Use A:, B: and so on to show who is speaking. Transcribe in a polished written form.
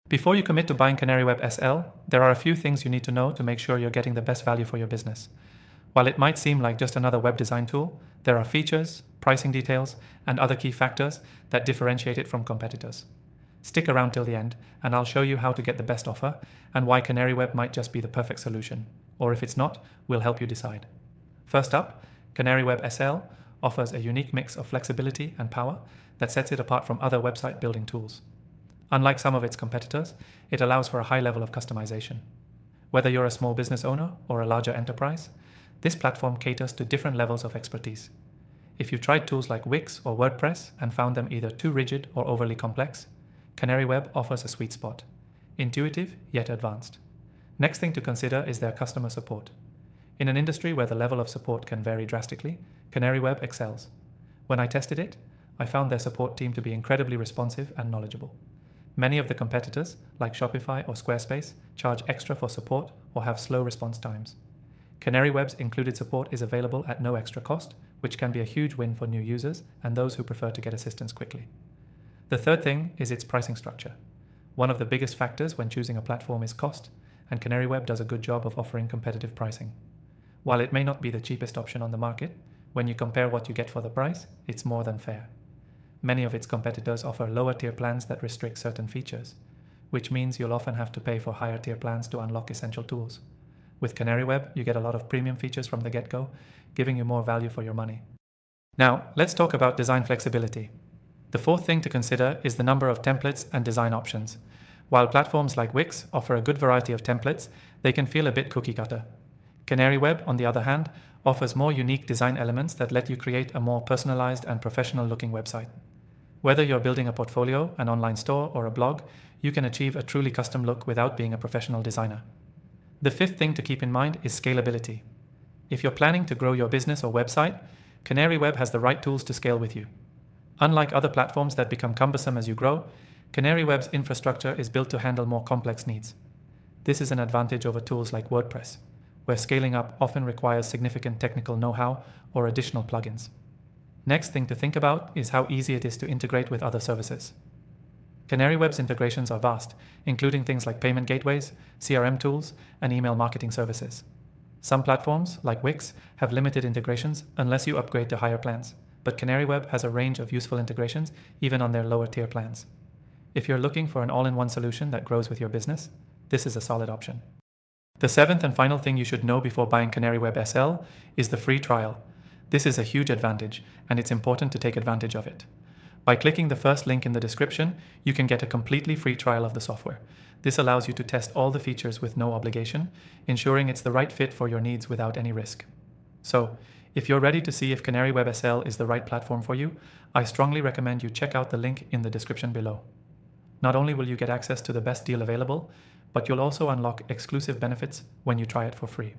A: Before you commit to buying Canaryweb SL, there are a few things you need to know to make sure you're getting the best value for your business. While it might seem like just another web design tool, there are features, pricing details, and other key factors that differentiate it from competitors. Stick around till the end, and I'll show you how to get the best offer and why Canaryweb might just be the perfect solution. Or if it's not, we'll help you decide. First up, Canaryweb SL offers a unique mix of flexibility and power that sets it apart from other website building tools. Unlike some of its competitors, it allows for a high level of customization. Whether you're a small business owner or a larger enterprise, this platform caters to different levels of expertise. If you've tried tools like Wix or WordPress and found them either too rigid or overly complex, Canaryweb offers a sweet spot. Intuitive yet advanced. Next thing to consider is their customer support. In an industry where the level of support can vary drastically, Canaryweb excels. When I tested it, I found their support team to be incredibly responsive and knowledgeable. Many of the competitors, like Shopify or Squarespace, charge extra for support or have slow response times. Canaryweb's included support is available at no extra cost, which can be a huge win for new users and those who prefer to get assistance quickly. The third thing is its pricing structure. One of the biggest factors when choosing a platform is cost, and Canaryweb does a good job of offering competitive pricing. While it may not be the cheapest option on the market, when you compare what you get for the price, it's more than fair. Many of its competitors offer lower tier plans that restrict certain features, which means you'll often have to pay for higher tier plans to unlock essential tools. With Canaryweb, you get a lot of premium features from the get-go, giving you more value for your money. Now, let's talk about design flexibility. The fourth thing to consider is the number of templates and design options. While platforms like Wix offer a good variety of templates, they can feel a bit cookie-cutter. Canaryweb, on the other hand, offers more unique design elements that let you create a more personalized and professional-looking website. Whether you're building a portfolio, an online store, or a blog, you can achieve a truly custom look without being a professional designer. The fifth thing to keep in mind is scalability. If you're planning to grow your business or website, Canaryweb has the right tools to scale with you. Unlike other platforms that become cumbersome as you grow, Canaryweb's infrastructure is built to handle more complex needs. This is an advantage over tools like WordPress, where scaling up often requires significant technical know-how or additional plugins. Next thing to think about is how easy it is to integrate with other services. Canaryweb's integrations are vast, including things like payment gateways, CRM tools, and email marketing services. Some platforms, like Wix, have limited integrations unless you upgrade to higher plans, but Canaryweb has a range of useful integrations even on their lower tier plans. If you're looking for an all-in-one solution that grows with your business, this is a solid option. The seventh and final thing you should know before buying Canaryweb SL is the free trial. This is a huge advantage, and it's important to take advantage of it. By clicking the first link in the description, you can get a completely free trial of the software. This allows you to test all the features with no obligation, ensuring it's the right fit for your needs without any risk. So, if you're ready to see if Canaryweb SL is the right platform for you, I strongly recommend you check out the link in the description below. Not only will you get access to the best deal available, but you'll also unlock exclusive benefits when you try it for free.